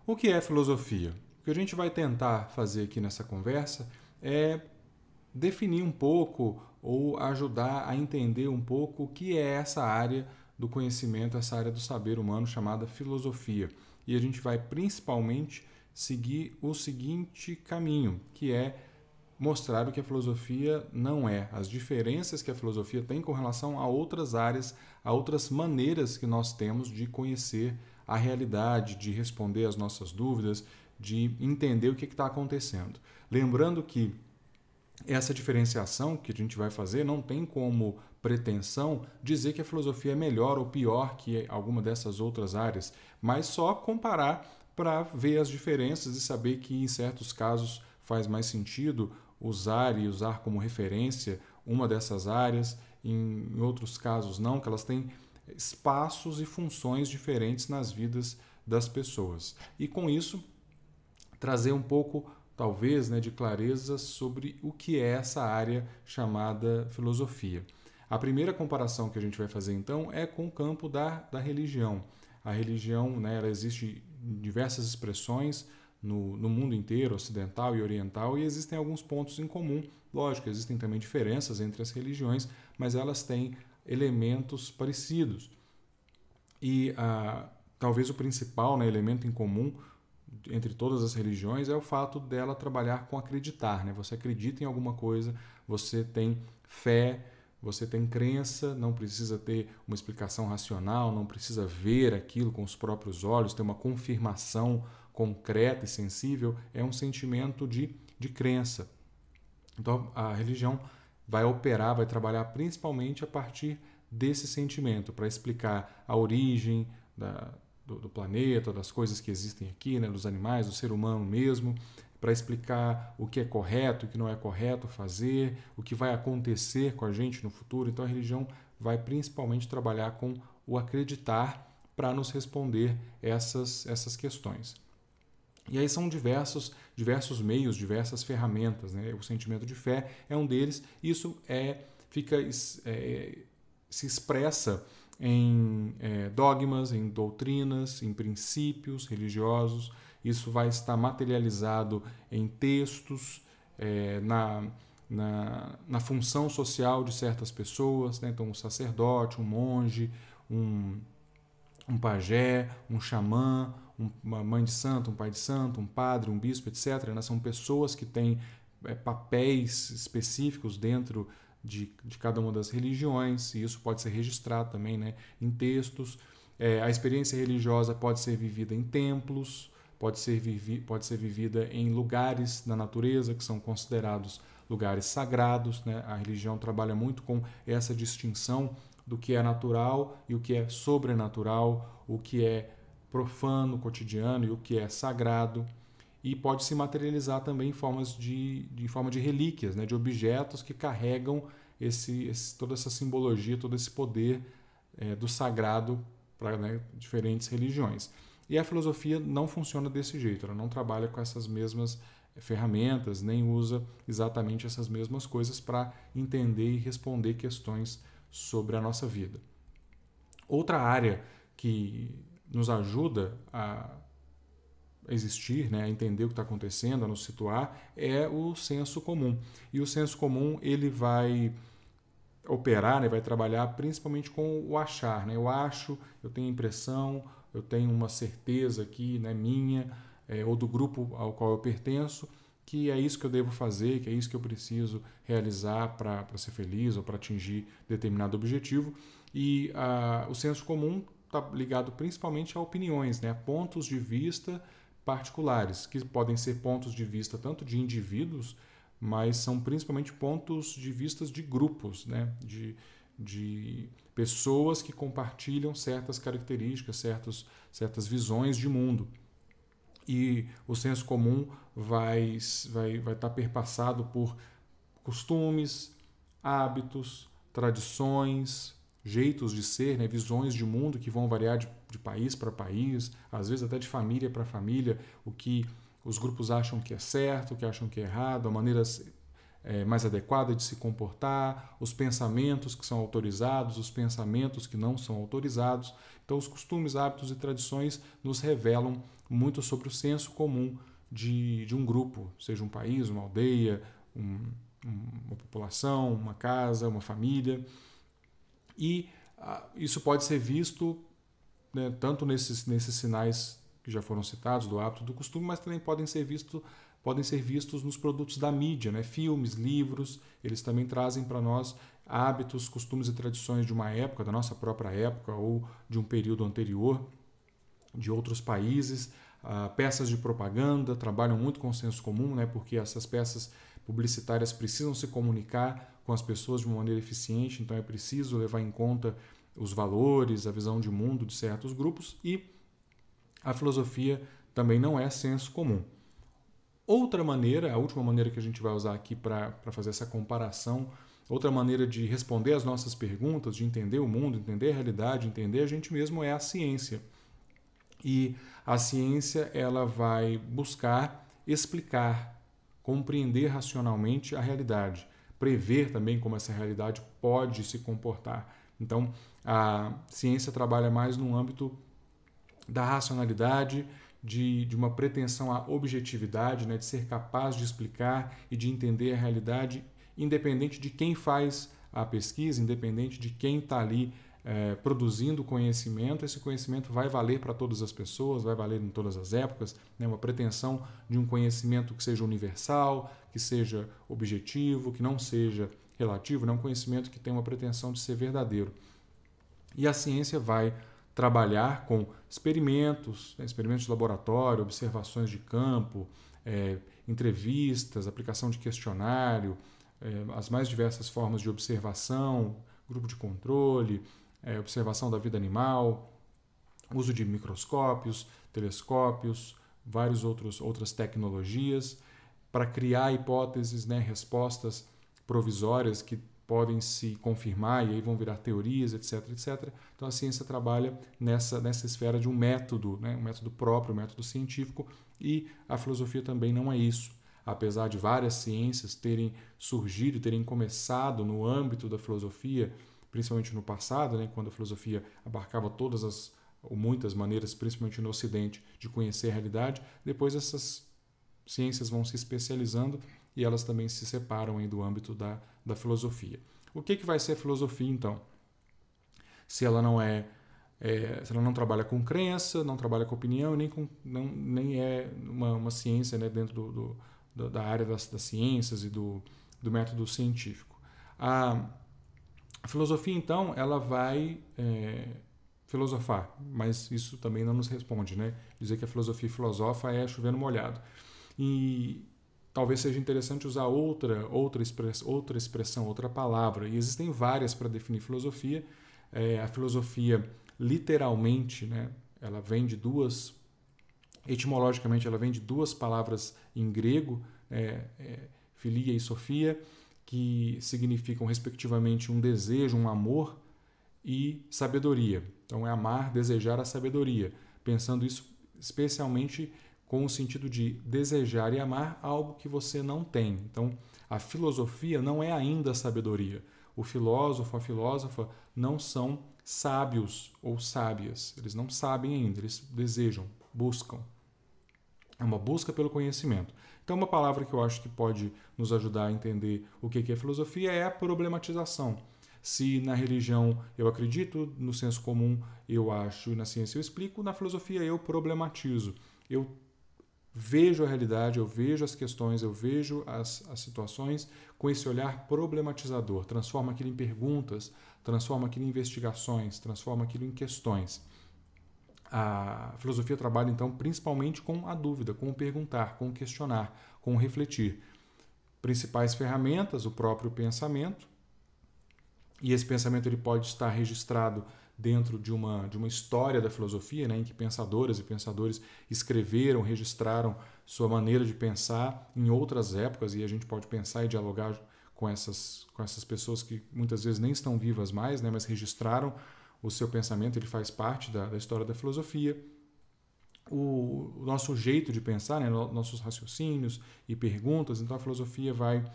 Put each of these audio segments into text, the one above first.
O que é filosofia? O que a gente vai tentar fazer aqui nessa conversa é definir um pouco ou ajudar a entender um pouco o que é essa área do conhecimento, essa área do saber humano chamada filosofia. E a gente vai principalmente seguir o seguinte caminho, que é mostrar o que a filosofia não é, as diferenças que a filosofia tem com relação a outras áreas, a outras maneiras que nós temos de conhecer a realidade, de responder às nossas dúvidas, de entender o que está acontecendo. Lembrando que essa diferenciação que a gente vai fazer não tem como pretensão dizer que a filosofia é melhor ou pior que alguma dessas outras áreas, mas só comparar para ver as diferenças e saber que em certos casos faz mais sentido usar como referência uma dessas áreas, em outros casos não, que elas têm espaços e funções diferentes nas vidas das pessoas. E com isso, trazer um pouco, talvez, de clareza sobre o que é essa área chamada filosofia. A primeira comparação que a gente vai fazer, então, é com o campo da religião. A religião, ela existe em diversas expressões no mundo inteiro, ocidental e oriental, e existem alguns pontos em comum. Lógico, existem também diferenças entre as religiões, mas elas têm elementos parecidos. E talvez o principal elemento em comum entre todas as religiões é o fato dela trabalhar com acreditar. Você acredita em alguma coisa, você tem fé, você tem crença, não precisa ter uma explicação racional, não precisa ver aquilo com os próprios olhos, ter uma confirmação concreta e sensível, é um sentimento de crença. Então a religião vai operar, vai trabalhar principalmente a partir desse sentimento, para explicar a origem do planeta, das coisas que existem aqui, dos animais, do ser humano mesmo, para explicar o que é correto, o que não é correto fazer, o que vai acontecer com a gente no futuro. Então a religião vai principalmente trabalhar com o acreditar para nos responder essas questões. E aí são diversos meios, diversas ferramentas. O sentimento de fé é um deles. Isso se expressa em dogmas, em doutrinas, em princípios religiosos. Isso vai estar materializado em textos, na função social de certas pessoas. Então, um sacerdote, um monge, um pajé, um xamã, uma mãe de santo, um pai de santo, um padre, um bispo, etc. São pessoas que têm papéis específicos dentro de cada uma das religiões, e isso pode ser registrado também em textos. A experiência religiosa pode ser vivida em templos, pode ser vivida em lugares na natureza que são considerados lugares sagrados. A religião trabalha muito com essa distinção do que é natural e o que é sobrenatural, o que é profano, cotidiano e o que é sagrado. E pode se materializar também em forma de relíquias, de objetos que carregam toda essa simbologia, todo esse poder do sagrado para diferentes religiões. E a filosofia não funciona desse jeito, ela não trabalha com essas mesmas ferramentas, nem usa exatamente essas mesmas coisas para entender e responder questões sobre a nossa vida. Outra área que nos ajuda a existir, a entender o que está acontecendo, a nos situar, é o senso comum. E o senso comum ele vai operar, vai trabalhar principalmente com o achar. Eu acho, eu tenho impressão, eu tenho uma certeza aqui, minha, ou do grupo ao qual eu pertenço, que é isso que eu devo fazer, que é isso que eu preciso realizar para ser feliz ou para atingir determinado objetivo. E o senso comum está ligado principalmente a opiniões, a pontos de vista particulares, que podem ser pontos de vista tanto de indivíduos, mas são principalmente pontos de vista de grupos, de pessoas que compartilham certas características, certas visões de mundo. E o senso comum vai estar perpassado por costumes, hábitos, tradições, jeitos de ser, visões de mundo que vão variar de país para país, às vezes até de família para família, o que os grupos acham que é certo, o que acham que é errado, mais adequada de se comportar, os pensamentos que são autorizados, os pensamentos que não são autorizados. Então, os costumes, hábitos e tradições nos revelam muito sobre o senso comum de um grupo, seja um país, uma aldeia, uma população, uma casa, uma família. E isso pode ser visto, né, tanto nesses sinais que já foram citados, do hábito, do costume, mas também podem ser vistos nos produtos da mídia, né? Filmes, livros, eles também trazem para nós hábitos, costumes e tradições de uma época, da nossa própria época ou de um período anterior, de outros países. Peças de propaganda trabalham muito com o senso comum, né? Porque essas peças publicitárias precisam se comunicar com as pessoas de uma maneira eficiente, então é preciso levar em conta os valores, a visão de mundo de certos grupos, e a filosofia também não é senso comum. Outra maneira, a última maneira que a gente vai usar aqui para fazer essa comparação, outra maneira de responder às nossas perguntas, de entender o mundo, entender a realidade, entender a gente mesmo, é a ciência. E a ciência, ela vai buscar explicar, compreender racionalmente a realidade, prever também como essa realidade pode se comportar. Então, a ciência trabalha mais no âmbito da racionalidade, de uma pretensão à objetividade, né, de ser capaz de explicar e de entender a realidade, independente de quem faz a pesquisa, independente de quem está ali produzindo conhecimento. Esse conhecimento vai valer para todas as pessoas, vai valer em todas as épocas, né, uma pretensão de um conhecimento que seja universal, que seja objetivo, que não seja relativo, né, um conhecimento que tem uma pretensão de ser verdadeiro. E a ciência vai trabalhar com experimentos, né, experimentos de laboratório, observações de campo, entrevistas, aplicação de questionário, as mais diversas formas de observação, grupo de controle, observação da vida animal, uso de microscópios, telescópios, outras tecnologias para criar hipóteses, né, respostas provisórias que podem se confirmar e aí vão virar teorias, etc, etc. Então a ciência trabalha nessa esfera de um método, né, um método próprio, um método científico, e a filosofia também não é isso. Apesar de várias ciências terem surgido, terem começado no âmbito da filosofia, principalmente no passado, né, quando a filosofia abarcava todas ou muitas maneiras, principalmente no Ocidente, de conhecer a realidade, depois essas ciências vão se especializando e elas também se separam aí do âmbito da filosofia. O que vai ser a filosofia, então? Se ela não se ela não trabalha com crença, não trabalha com opinião, nem é uma ciência, né, dentro da área das ciências e do método científico. A filosofia, então, ela vai filosofar, mas isso também não nos responde, né? Dizer que a filosofia filosofa é chover no molhado. E talvez seja interessante usar outra expressão, outra palavra. E existem várias para definir filosofia. A filosofia, literalmente, né, ela vem de etimologicamente, ela vem de duas palavras em grego, filia e sofia, que significam, respectivamente, um desejo, um amor e sabedoria. Então, é amar, desejar a sabedoria, pensando isso especialmente com o sentido de desejar e amar algo que você não tem. Então, a filosofia não é ainda a sabedoria. O filósofo, a filósofa não são sábios ou sábias. Eles não sabem ainda, eles desejam, buscam. É uma busca pelo conhecimento. Então, uma palavra que eu acho que pode nos ajudar a entender o que é filosofia é a problematização. Se na religião eu acredito, no senso comum eu acho e na ciência eu explico, na filosofia eu problematizo. Eu vejo a realidade, eu vejo as questões, eu vejo as situações com esse olhar problematizador. Transforma aquilo em perguntas, transforma aquilo em investigações, transforma aquilo em questões. A filosofia trabalha, então, principalmente com a dúvida, com o perguntar, com o questionar, com o refletir. Principais ferramentas, o próprio pensamento, e esse pensamento ele pode estar registrado dentro de uma história da filosofia, né, em que pensadoras e pensadores escreveram, registraram sua maneira de pensar em outras épocas, e a gente pode pensar e dialogar com essas pessoas que muitas vezes nem estão vivas mais, né, mas registraram o seu pensamento, ele faz parte da história da filosofia. O nosso jeito de pensar, né, nossos raciocínios e perguntas, então a filosofia vai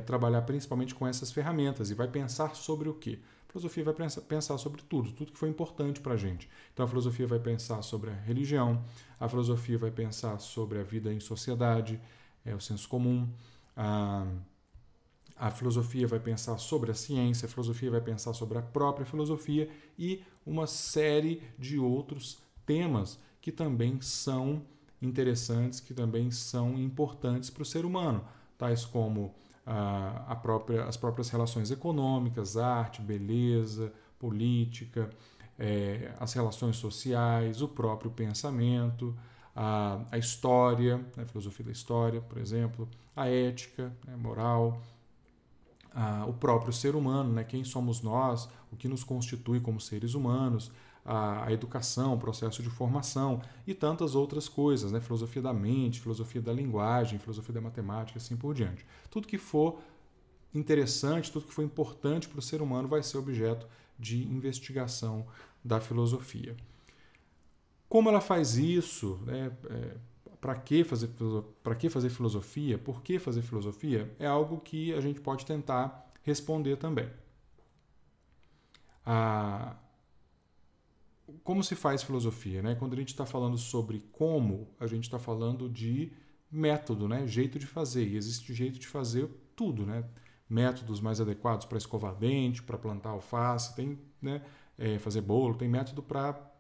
trabalhar principalmente com essas ferramentas e vai pensar sobre o quê? A filosofia vai pensar sobre tudo que foi importante para a gente. Então a filosofia vai pensar sobre a religião, a filosofia vai pensar sobre a vida em sociedade, o senso comum, a filosofia vai pensar sobre a ciência, a filosofia vai pensar sobre a própria filosofia e uma série de outros temas que também são interessantes, que também são importantes para o ser humano, tais como as próprias relações econômicas, arte, beleza, política, as relações sociais, o próprio pensamento, a história, a filosofia da história, por exemplo, a ética, moral, o próprio ser humano, né? Quem somos nós, o que nos constitui como seres humanos, a educação, o processo de formação e tantas outras coisas, né? Filosofia da mente, filosofia da linguagem, filosofia da matemática, assim por diante. Tudo que for interessante, tudo que for importante para o ser humano vai ser objeto de investigação da filosofia. Como ela faz isso, né? Para que fazer filosofia? Por que fazer filosofia? É algo que a gente pode tentar responder também. Como se faz filosofia? Né? Quando a gente está falando sobre como, a gente está falando de método, né? Jeito de fazer. E existe jeito de fazer tudo. Né? Métodos mais adequados para escovar dente, para plantar alface, tem, né? Fazer bolo, tem método para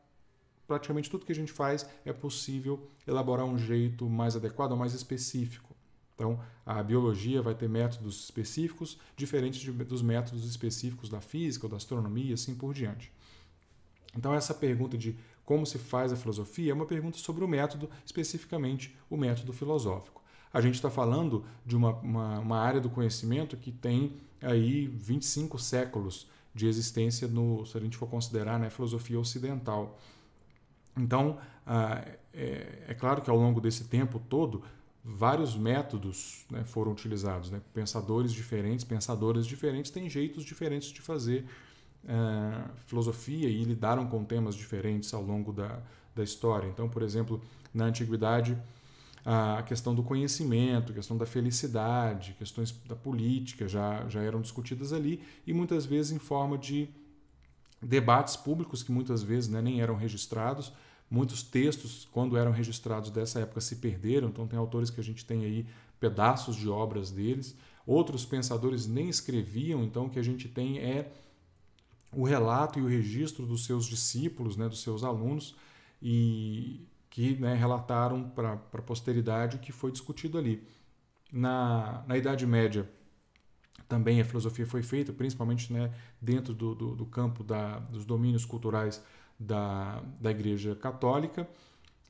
praticamente tudo que a gente faz. É possível elaborar um jeito mais adequado ou mais específico. Então, a biologia vai ter métodos específicos diferentes dos métodos específicos da física ou da astronomia, assim por diante. Então, essa pergunta de como se faz a filosofia é uma pergunta sobre o método, especificamente o método filosófico. A gente está falando de uma área do conhecimento que tem aí 25 séculos de existência, se a gente for considerar, né, a filosofia ocidental. Então, é claro que ao longo desse tempo todo, vários métodos, né, foram utilizados. Né? Pensadores diferentes, pensadoras diferentes têm jeitos diferentes de fazer filosofia e lidaram com temas diferentes ao longo da história. Então, por exemplo, na antiguidade, a questão do conhecimento, a questão da felicidade, questões da política já eram discutidas ali e muitas vezes em forma de debates públicos que muitas vezes, né, nem eram registrados. Muitos textos, quando eram registrados dessa época, se perderam. Então tem autores que a gente tem aí pedaços de obras deles. Outros pensadores nem escreviam. Então o que a gente tem é o relato e o registro dos seus discípulos, né, dos seus alunos, e que, né, relataram para a posteridade o que foi discutido ali. Na Idade Média, também a filosofia foi feita, principalmente, né, dentro do campo dos domínios culturais da Igreja Católica,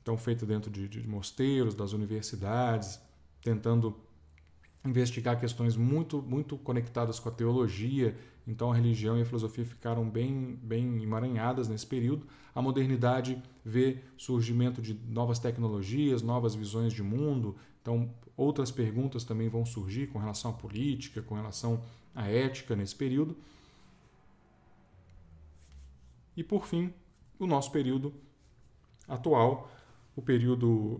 então feita dentro de mosteiros, das universidades, tentando investigar questões muito, muito conectadas com a teologia. Então a religião e a filosofia ficaram bem emaranhadas nesse período. A modernidade vê surgimento de novas tecnologias, novas visões de mundo. Então outras perguntas também vão surgir com relação à política, com relação à ética nesse período. E por fim, o nosso período atual, o período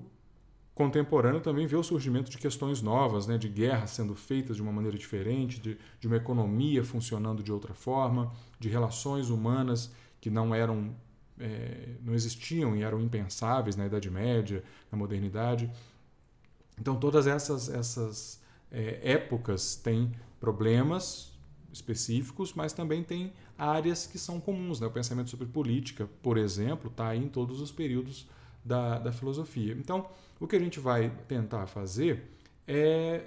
contemporâneo, também vê o surgimento de questões novas, né, de guerras sendo feitas de uma maneira diferente, de uma economia funcionando de outra forma, de relações humanas que não existiam e eram impensáveis na Idade Média, na modernidade. Então todas essas épocas têm problemas específicos, mas também tem áreas que são comuns. Né? O pensamento sobre política, por exemplo, está aí em todos os períodos da filosofia. Então, o que a gente vai tentar fazer é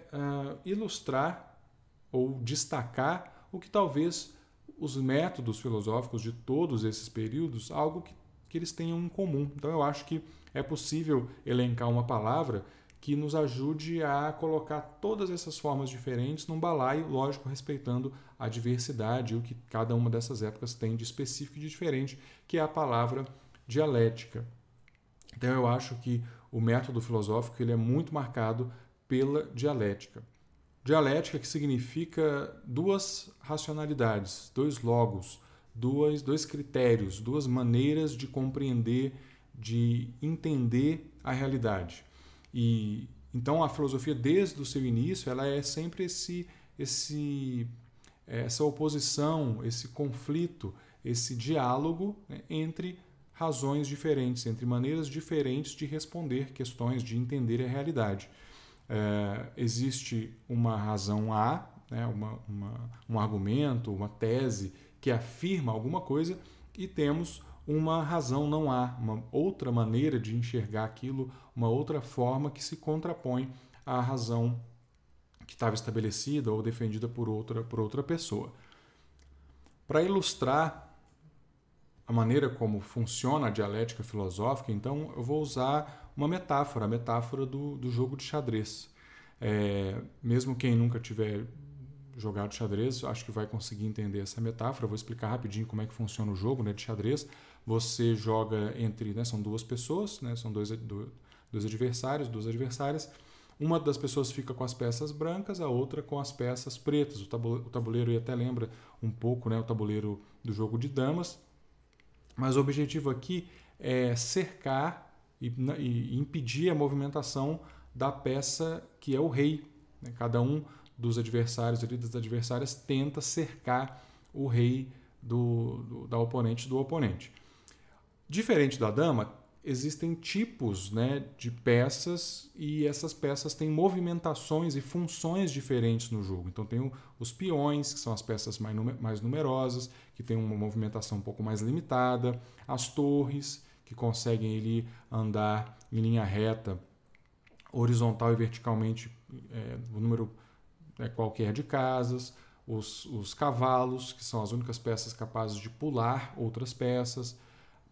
ilustrar ou destacar o que talvez os métodos filosóficos de todos esses períodos, algo que eles tenham em comum. Então, eu acho que é possível elencar uma palavra que nos ajude a colocar todas essas formas diferentes num balaio, lógico, respeitando a diversidade e o que cada uma dessas épocas tem de específico e de diferente, que é a palavra dialética. Então eu acho que o método filosófico ele é muito marcado pela dialética. Dialética que significa duas racionalidades, dois logos, dois critérios, duas maneiras de compreender, de entender a realidade. E então a filosofia desde o seu início ela é sempre essa oposição, esse conflito, esse diálogo, né, entre razões diferentes, entre maneiras diferentes de responder questões, de entender a realidade. Existe uma razão A, né, um argumento, uma tese que afirma alguma coisa, e temos uma razão não A, uma outra maneira de enxergar aquilo, uma outra forma que se contrapõe à razão que estava estabelecida ou defendida por outra pessoa. Para ilustrar a maneira como funciona a dialética filosófica, então eu vou usar uma metáfora, a metáfora do jogo de xadrez. Mesmo quem nunca tiver jogado xadrez, acho que vai conseguir entender essa metáfora. Eu vou explicar rapidinho como é que funciona o jogo, né, de xadrez. Você joga entre, né, são duas pessoas, né, são dois adversários, duas adversárias. Uma das pessoas fica com as peças brancas, a outra com as peças pretas. O tabuleiro aí até lembra um pouco, né, o tabuleiro do jogo de damas. Mas o objetivo aqui é cercar e impedir a movimentação da peça que é o rei. Cada um dos adversários e das adversárias tenta cercar o rei da oponente do oponente. Diferente da dama, existem tipos, né, de peças, e essas peças têm movimentações e funções diferentes no jogo. Então tem os peões, que são as peças mais numerosas, que têm uma movimentação um pouco mais limitada, as torres, que conseguem ali andar em linha reta, horizontal e verticalmente, o número qualquer de casas, os cavalos, que são as únicas peças capazes de pular outras peças.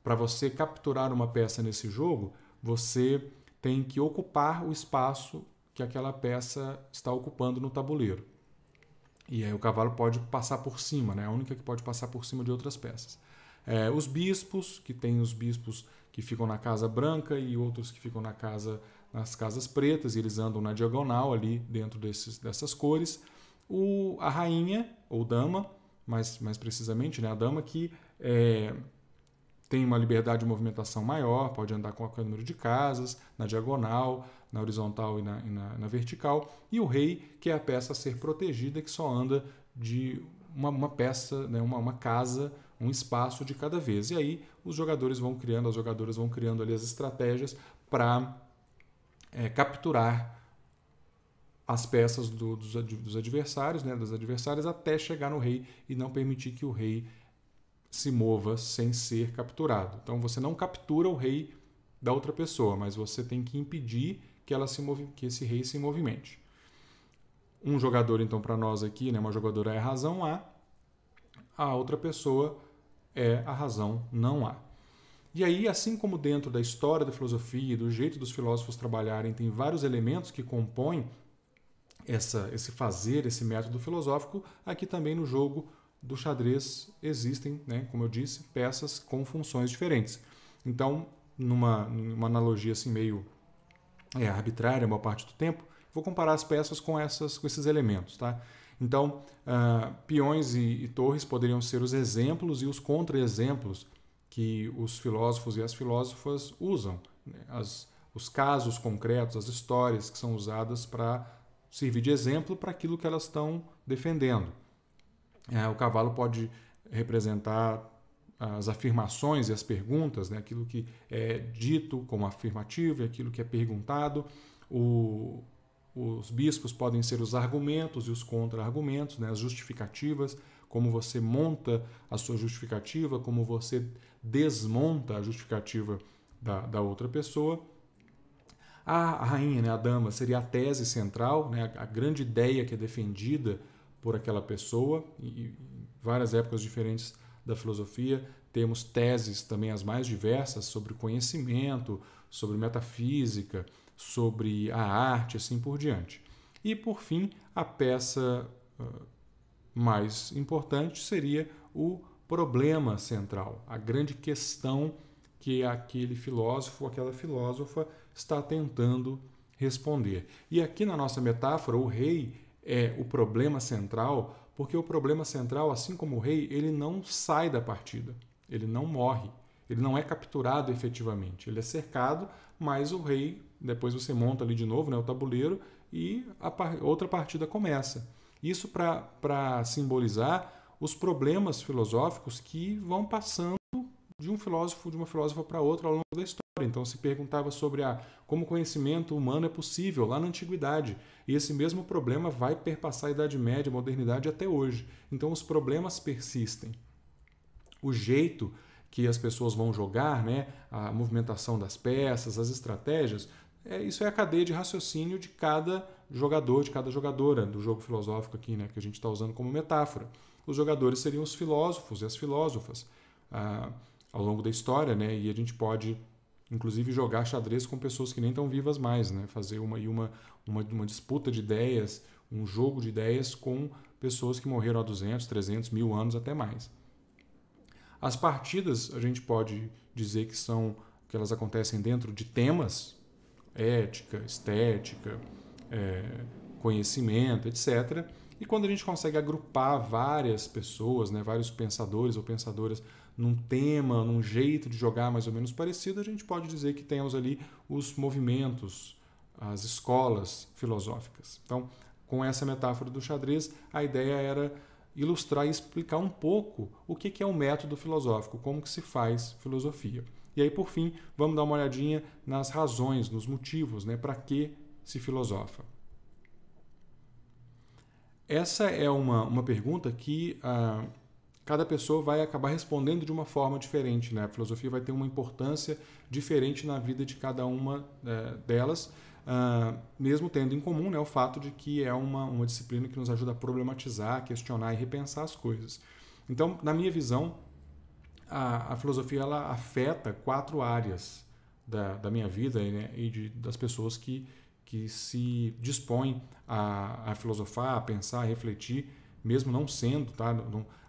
Para você capturar uma peça nesse jogo, você tem que ocupar o espaço que aquela peça está ocupando no tabuleiro. E aí o cavalo pode passar por cima, né? É a única que pode passar por cima de outras peças. Os bispos, que tem os bispos que ficam na casa branca e outros que ficam nas casas pretas, e eles andam na diagonal ali dentro dessas cores. A rainha, ou dama, mais precisamente, né? A dama que tem uma liberdade de movimentação maior, pode andar com qualquer número de casas, na diagonal, na horizontal e na vertical. E o rei, que é a peça a ser protegida, que só anda de uma peça, né, uma casa, um espaço de cada vez. E aí os jogadores vão criando, as jogadoras vão criando ali as estratégias para capturar as peças dos adversários, né, das adversárias, até chegar no rei e não permitir que o rei se mova sem ser capturado. Então você não captura o rei da outra pessoa, mas você tem que impedir que esse rei se movimente. Um jogador, então, para nós aqui, né, uma jogadora é a razão a outra pessoa é a razão não A. E aí, assim como dentro da história da filosofia e do jeito dos filósofos trabalharem, tem vários elementos que compõem esse fazer, esse método filosófico, aqui também no jogo do xadrez existem, né, como eu disse, peças com funções diferentes. Então, numa analogia assim meio arbitrária, a maior parte do tempo, vou comparar as peças com esses elementos. Tá? Então, peões e torres poderiam ser os exemplos e os contra-exemplos que os filósofos e as filósofas usam, né? Os casos concretos, as histórias que são usadas para servir de exemplo para aquilo que elas estão defendendo. O cavalo pode representar as afirmações e as perguntas, né? Aquilo que é dito como afirmativo e aquilo que é perguntado. Os bispos podem ser os argumentos e os contra-argumentos, né? As justificativas, como você monta a sua justificativa, como você desmonta a justificativa da outra pessoa. A rainha, né? A dama, seria a tese central, né? A grande ideia que é defendida por aquela pessoa, e em várias épocas diferentes da filosofia temos teses também as mais diversas sobre conhecimento, sobre metafísica, sobre a arte, assim por diante. E por fim, a peça mais importante seria o problema central, a grande questão que aquele filósofo ou aquela filósofa está tentando responder. E aqui na nossa metáfora, o rei é o problema central, porque o problema central, assim como o rei, ele não sai da partida, ele não morre, ele não é capturado efetivamente, ele é cercado, mas o rei, depois você monta ali de novo, né, o tabuleiro, e outra partida começa. Isso para simbolizar os problemas filosóficos que vão passando de um filósofo, de uma filósofa para outra ao longo da história. Então se perguntava sobre como o conhecimento humano é possível lá na antiguidade. E esse mesmo problema vai perpassar a Idade Média, a modernidade até hoje. Então os problemas persistem. O jeito que as pessoas vão jogar, né, a movimentação das peças, as estratégias, isso é a cadeia de raciocínio de cada jogador, de cada jogadora do jogo filosófico aqui, né, que a gente está usando como metáfora. Os jogadores seriam os filósofos e as filósofas ao longo da história, né, e a gente pode, inclusive, jogar xadrez com pessoas que nem estão vivas mais, né, fazer uma disputa de ideias, um jogo de ideias com pessoas que morreram há 200, 300, 1000 anos, até mais. As partidas, a gente pode dizer que elas acontecem dentro de temas, ética, estética, conhecimento, etc. E quando a gente consegue agrupar várias pessoas, né, vários pensadores ou pensadoras num tema, num jeito de jogar mais ou menos parecido, a gente pode dizer que temos ali os movimentos, as escolas filosóficas. Então, com essa metáfora do xadrez, a ideia era ilustrar e explicar um pouco o que é o método filosófico, como que se faz filosofia. E aí, por fim, vamos dar uma olhadinha nas razões, nos motivos, né, para que se filosofa. Essa é uma pergunta que cada pessoa vai acabar respondendo de uma forma diferente, né? A filosofia vai ter uma importância diferente na vida de cada uma delas, mesmo tendo em comum, né, o fato de que é uma disciplina que nos ajuda a problematizar, questionar e repensar as coisas. Então, na minha visão, a filosofia ela afeta 4 áreas da minha vida, né, e das pessoas que se dispõem a filosofar, a pensar, a refletir, mesmo não sendo, tá?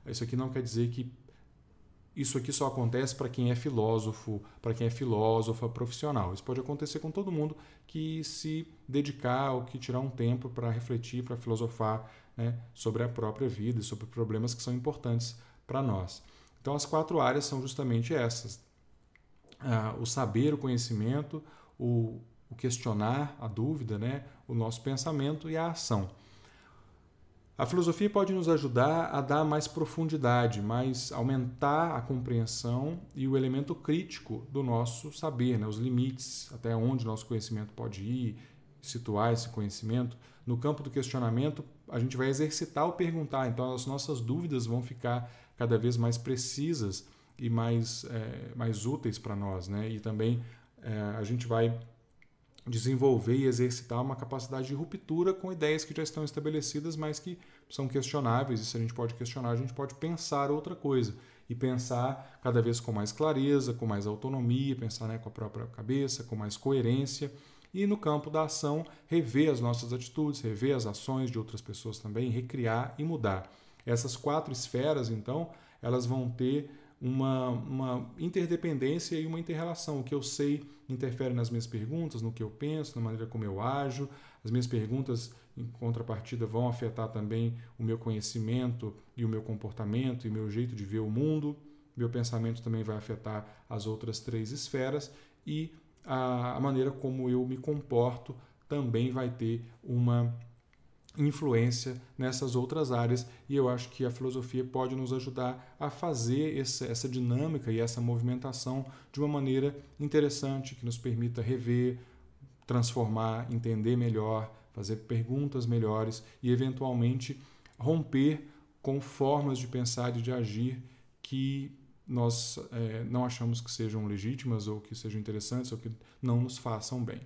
Isso aqui não quer dizer que isso aqui só acontece para quem é filósofo, para quem é filósofa profissional. Isso pode acontecer com todo mundo que se dedicar ou que tirar um tempo para refletir, para filosofar, né, sobre a própria vida e sobre problemas que são importantes para nós. Então, as 4 áreas são justamente essas. O saber, o conhecimento, o questionar, a dúvida, né, o nosso pensamento e a ação. A filosofia pode nos ajudar a dar mais profundidade, aumentar a compreensão e o elemento crítico do nosso saber, né? Os limites, até onde nosso conhecimento pode ir, situar esse conhecimento. No campo do questionamento, a gente vai exercitar o perguntar, então as nossas dúvidas vão ficar cada vez mais precisas e mais úteis para nós, né? E também a gente vai desenvolver e exercitar uma capacidade de ruptura com ideias que já estão estabelecidas, mas que são questionáveis, e se a gente pode questionar, a gente pode pensar outra coisa, e pensar cada vez com mais clareza, com mais autonomia, pensar, né, com a própria cabeça, com mais coerência, e no campo da ação, rever as nossas atitudes, rever as ações de outras pessoas também, recriar e mudar. Essas 4 esferas, então, elas vão ter uma interdependência e uma inter-relação. O que eu sei interfere nas minhas perguntas, no que eu penso, na maneira como eu ajo. As minhas perguntas, em contrapartida, vão afetar também o meu conhecimento e o meu comportamento e o meu jeito de ver o mundo. Meu pensamento também vai afetar as outras 3 esferas e a maneira como eu me comporto também vai ter uma influência nessas outras áreas, e eu acho que a filosofia pode nos ajudar a fazer essa dinâmica e essa movimentação de uma maneira interessante, que nos permita rever, transformar, entender melhor, fazer perguntas melhores e, eventualmente, romper com formas de pensar e de agir que nós não achamos que sejam legítimas ou que sejam interessantes ou que não nos façam bem.